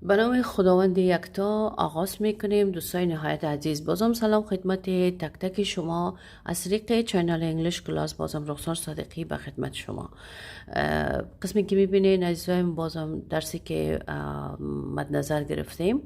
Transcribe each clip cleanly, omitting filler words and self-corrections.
به نام خداوند یکتا آغاز میکنیم. دوستای نهایت عزیز، بازم سلام خدمت تک تک شما از طریق چینل انگلیش کلاس. بازم رخسار صادقی به خدمت شما. قسمی که میبینین عزیزایم، بازم درسی که مد نظر گرفتیم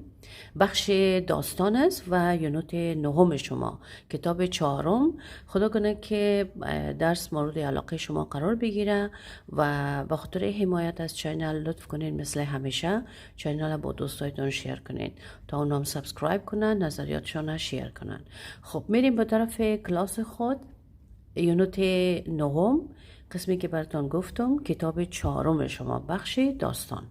بخش داستان است و یونت نهم شما، کتاب 4. خدا کنه که درس مورد علاقه شما قرار بگیره و به خاطر حمایت از چینل لطف کنین مثل همیشه چینل با دوستایتون شیر کنین تا اونام سابسکرایب کنن، نظریاتشون شیر کنن. خب میریم به طرف کلاس خود. یونت نهم، قسمی که براتون گفتم، کتاب 4 شما، بخش داستان.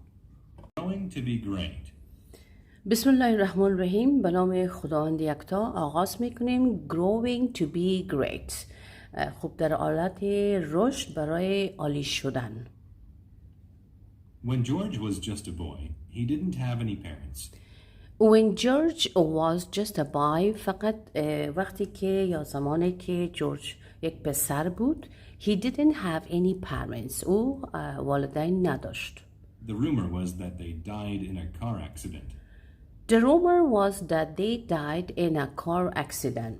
بسم الله الرحمن الرحیم. به نام خداوند یکتا آغاز میکنیم. Growing to be great. خب در حالت رشد برای عالی شدن. When George was just a boy, he didn't have any parents. When George was just a boy، فقط وقتی که یا زمانی که جورج یک پسر بود، he didn't have any parents. او والدین نداشت. The rumor was that they died in a car accident. The rumor was that they died in a car accident.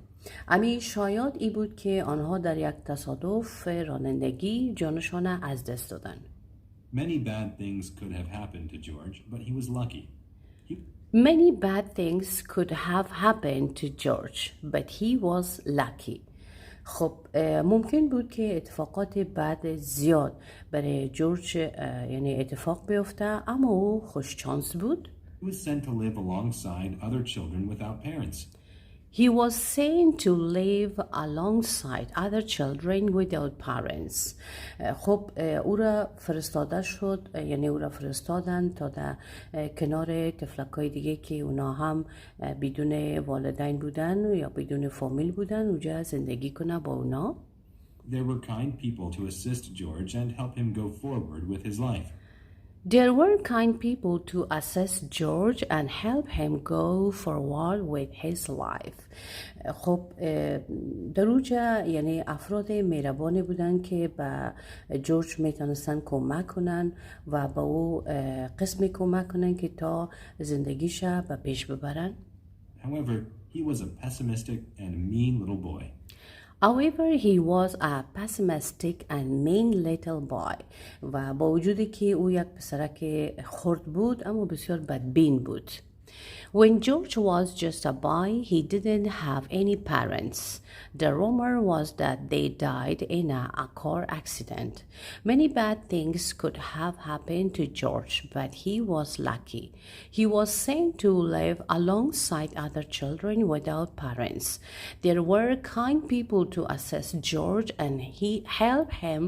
امی شاید ای بود که آنها در یک تصادف رانندگی جانشان از دست دادن. Many bad things could have happened to George, but he was lucky. Many bad things could have happened to George, but he was lucky. خب ممکن بود که اتفاقات بد زیاد برای جورج یعنی اتفاق بیفته، اما او خوش شانس بود. He was sent to live alongside other children without parents. He was sent to live alongside other children without parents. خب او را فرستاده شد، یعنی او را فرستادن تا در کنار طفلکای دیگه که اونا هم بدون والدین بودن یا بدون فامیل بودن، اونجا زندگی کنه با اونا. There were kind people to assist George and help him go forward with his life. There were kind people to assist George and help him go forward with his life. خب در اونجا یعنی افراد مهربانی بودن که به جورج میتونستن کمک کنن و به او قسمی کمک کنن که تا زندگیش به پیش ببرن. However, he was a pessimistic and mean little boy. However, he was a pessimistic and mean little boy. و با وجودی که او یک پسرک خرد بود، اما بسیار بدبین بود. When George was just a boy, he didn't have any parents. The rumor was that they died in a car accident. Many bad things could have happened to George, but he was lucky. He was sent to live alongside other children without parents. There were kind people to assist George and he helped him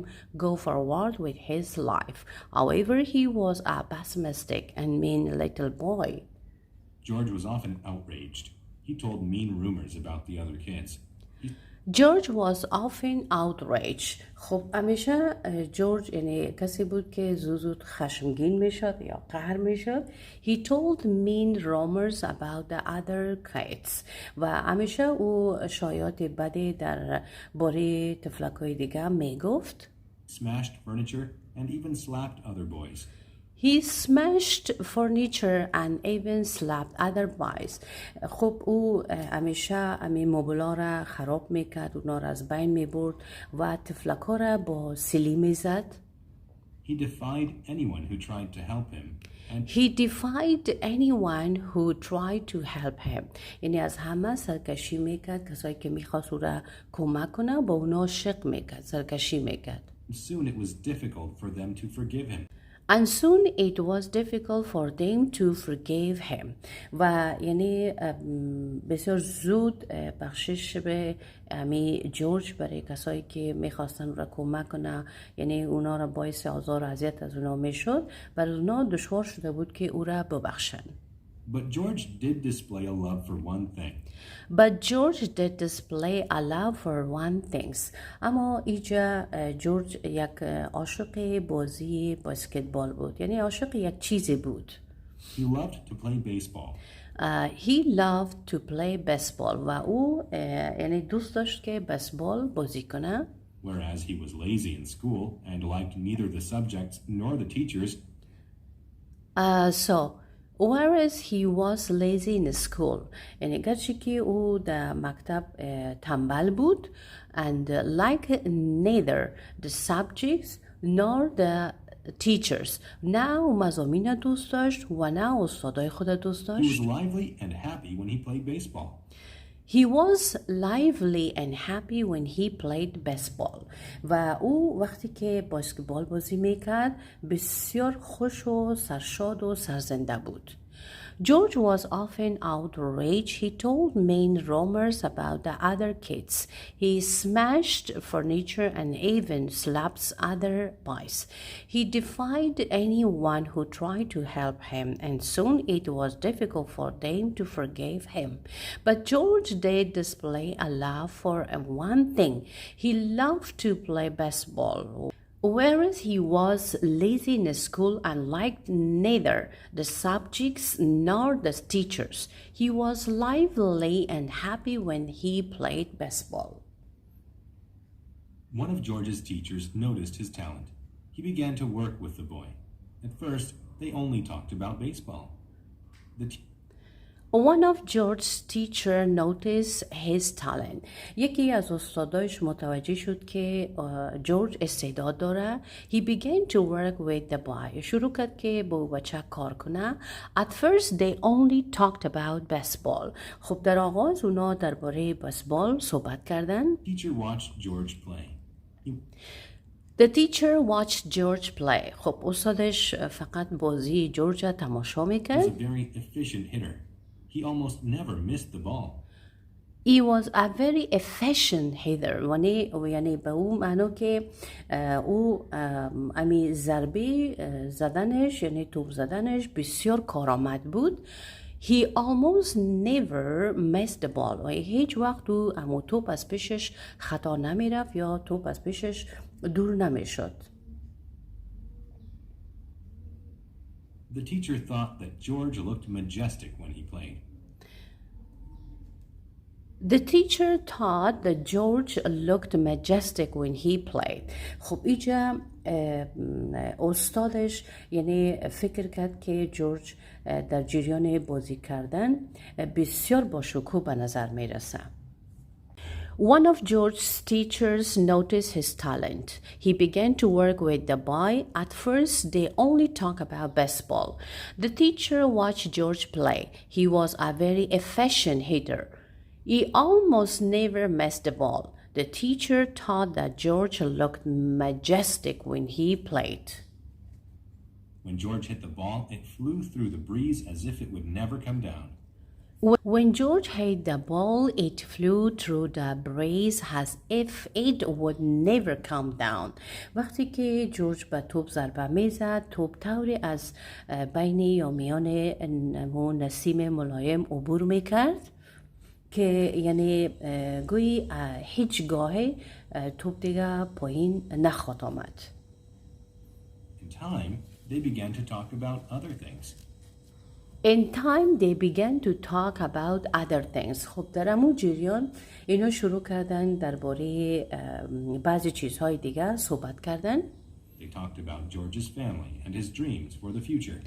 go forward with his life. However, he was a pessimistic and mean little boy. George was often outraged. He told mean rumors about the other kids. George was often outraged. خب همیشه جورج یعنی کسی بود که زود خشمگین میشد یا قهر میشد. He told mean rumors about the other kids. و همیشه او شایعات بدی در باره طفلکای دیگه میگفت. Smashed furniture and even slapped other boys. He smashed furniture and even slapped other boys. خب او همیشه همین مبلا را خراب میکرد، اونا را از بین میبرد و طفلکا را با سیلی میزد. He defied anyone who tried to help him. He defied anyone who tried to help him. یعنی از همه سرکشی میکرد، کسایی که میخواست او را کمک کنه با اونا شق میکرد، سرکشی میکرد. Soon it was difficult for them to forgive him. And soon it was difficult for them to forgive him. و یعنی بسیار زود بخشش به امی جورج برای کسایی که میخواستن را کمک کنه، یعنی اونا را باعث آزار و اذیت از اونا میشد، برای اونا دشوار شده بود که او را ببخشن. But George did display a love for one thing. But George did display a love for one thing. اما اینجا جورج یک عاشق بازی بسکتبال بود، یعنی عاشق یک چیزی بود. He loved to play baseball. He loved to play baseball. و او یعنی دوست داشت که بسبال بازی کنه. Whereas he was lazy in school and liked neither the subjects nor the teachers. whereas he was lazy in school. یعنی گرچه که او در مکتب تنبل بود and like neither the subjects nor the teachers. نه او مضامین دوست داشت و نه استادای خود دوست He داشت. was lively and happy when he played baseball. He was lively and happy when he played baseball. و او وقتی که بسکتبال بازی میکرد بسیار خوش و سرشاد و سرزنده بود. George was often outraged. He told mean rumors about the other kids. He smashed furniture and even slapped other boys. He defied anyone who tried to help him, and soon it was difficult for them to forgive him. But George did display a love for one thing. He loved to play baseball. Whereas he was lazy in school and liked neither the subjects nor the teachers, he was lively and happy when he played baseball. One of George's teachers noticed his talent. He began to work with the boy. At first, they only talked about baseball. One of George's teacher noticed his talent. یکی از استادایش متوجه شد که جورج استعداد داره. He began to work with the boy. شروع کرد که با بچه کار کنه. At first they only talked about baseball. خب در آغاز اونا درباره بسبال صحبت کردن. Teacher watched George play. The teacher watched George play. خب استادش فقط بازی جورج تماشا He was میکرد. a very efficient hitter. He almost never missed the ball. He was a very efficient hitter. یعنی به اون معنا که او امی ضربه زدنش یعنی توپ زدنش بسیار کارآمد بود. He almost never missed the ball. و هیچ وقت او امو توپ از پیشش خطا نمیرفت یا توپ از پیشش دور نمیشد. The teacher thought that George looked majestic when he played. The teacher thought that George looked majestic when he played. خب اینجا استادش یعنی فکر کرد که جورج در جریان بازی کردن بسیار با شکوه به نظر میرسه. One of George's teachers noticed his talent. He began to work with the boy. At first, they only talked about baseball. The teacher watched George play. He was a very efficient hitter. He almost never missed the ball. The teacher thought that George looked majestic when he played. When George hit the ball, it flew through the breeze as if it would never come down. When George hit the ball, it flew through the breeze as if it would never come down. وقتی که جورج به توپ ضربه میزد، توپ طوری از بین یا میان نسیم ملایم عبور میکرد که یعنی گویی هیچ گاهی توپ دیگه پایین نخواهد آمد. In time, they began to talk about other things. In time they began to talk about other things. خب در همون جریان اینا شروع کردن درباره بعضی چیزهای دیگه صحبت کردن. They talked about George's family and his dreams for the future.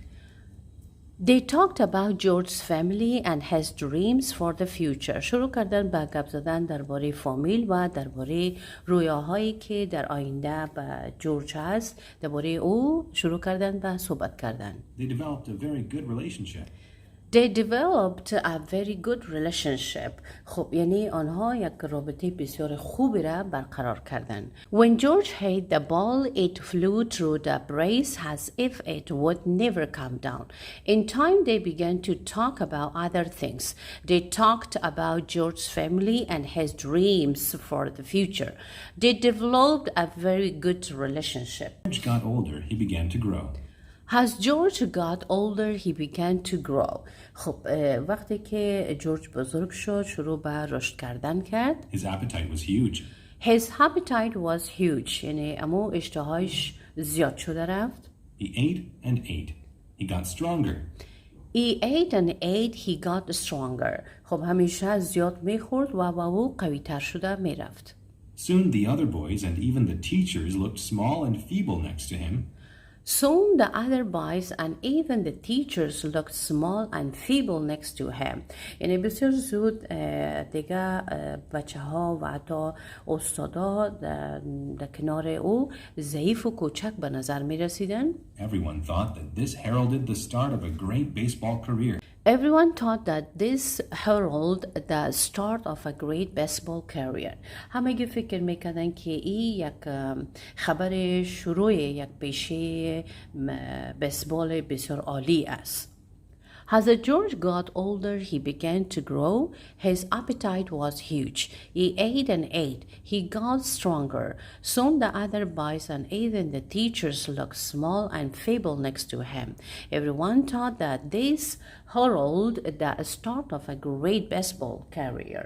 They talked about George's family and his dreams for the future. شروع کردن به گپ زدن درباره فامیل و درباره رویاهایی که در آینده به جورج هست. درباره او شروع کردن به صحبت کردن. They developed a very good relationship. They developed a very good relationship. خب یعنی آنها یک رابطه بسیار خوبی را برقرار کردن. When George hit the ball, it flew through the breeze as if it would never come down. In time, they began to talk about other things. They talked about George's family and his dreams for the future. They developed a very good relationship. George got older, he began to grow. As George got older, he began to grow. خب وقتی که جورج بزرگ شد شروع به رشد کردن کرد. His appetite was huge. His appetite was huge. یعنی اما اشتهایش زیاد شده رفت. He ate and ate. He got stronger. He ate and ate, he got stronger. خب همیشه زیاد میخورد و او قوی تر شده میرفت. Soon the other boys and even the teachers looked small and feeble next to him. Soon the other boys and even the teachers looked small and feeble next to him. یعنی بسیار زود دیگه بچه ها و حتی استادا در کنار او ضعیف و کوچک به نظر می رسیدن. Everyone thought that this heralded the start of a great baseball career. Everyone thought that this heralded the start of a great baseball career. همگی فکر میکردن که این یک خبر شروع یک پیشه بیسبال بسیار عالی است. As George got older, he began to grow. His appetite was huge. He ate and ate. He got stronger. Soon the other boys and even the teachers looked small and feeble next to him. Everyone thought that this heralded the start of a great baseball career.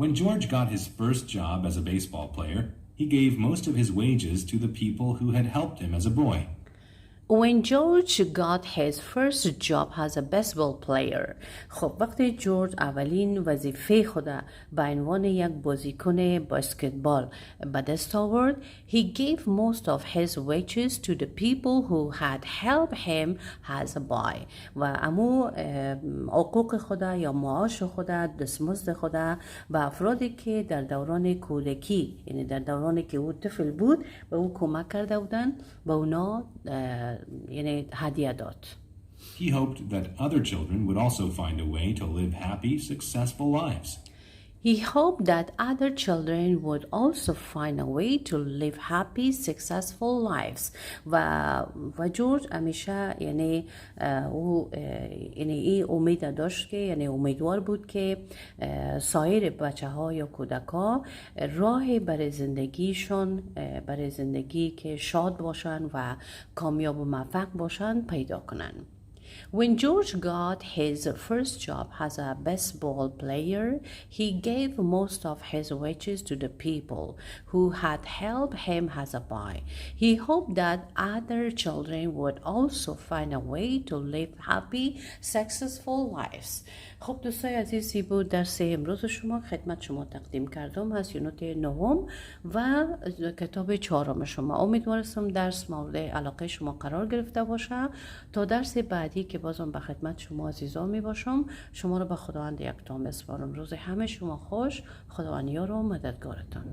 When George got his first job as a baseball player, he gave most of his wages to the people who had helped him as a boy. When George got his first job as a baseball player, خب وقتی جورج اولین وظیفه خود به عنوان یک بازیکن بسکتبال به دست آورد, he gave most of his wages to the people who had helped him as a boy. و امو حقوق خود یا معاش خود, دستمزد خود به افرادی که در دوران کودکی, یعنی در دورانی که او طفل بود, به او کمک کرده بودن, به اونا یعنی هدیه داد. He hoped that other children would also find a way to live happy, successful lives. He hoped that other children would also find a way to live happy, successful lives. و جورج همیشه یعنی او یعنی این امید داشت که یعنی امیدوار بود که سایر بچه ها یا کودک ها راه برای زندگیشون, برای زندگی که شاد باشن و کامیاب و موفق باشن پیدا کنن. When George got his first job as a baseball player, he gave most of his wages to the people who had helped him as a boy. He hoped that other children would also find a way to live happy, successful lives. خب دوستای عزیزی بود درس امروز شما خدمت شما تقدیم کردم از یونت 9 و کتاب 4 شما. امیدوارم درس مورد علاقه شما قرار گرفته باشه. تا درس بعدی که بازم به خدمت شما عزیزان می باشم, شما رو به خداوند یکتا میسپارم. روز همه شما خوش. خداوند یار و مددگارتان.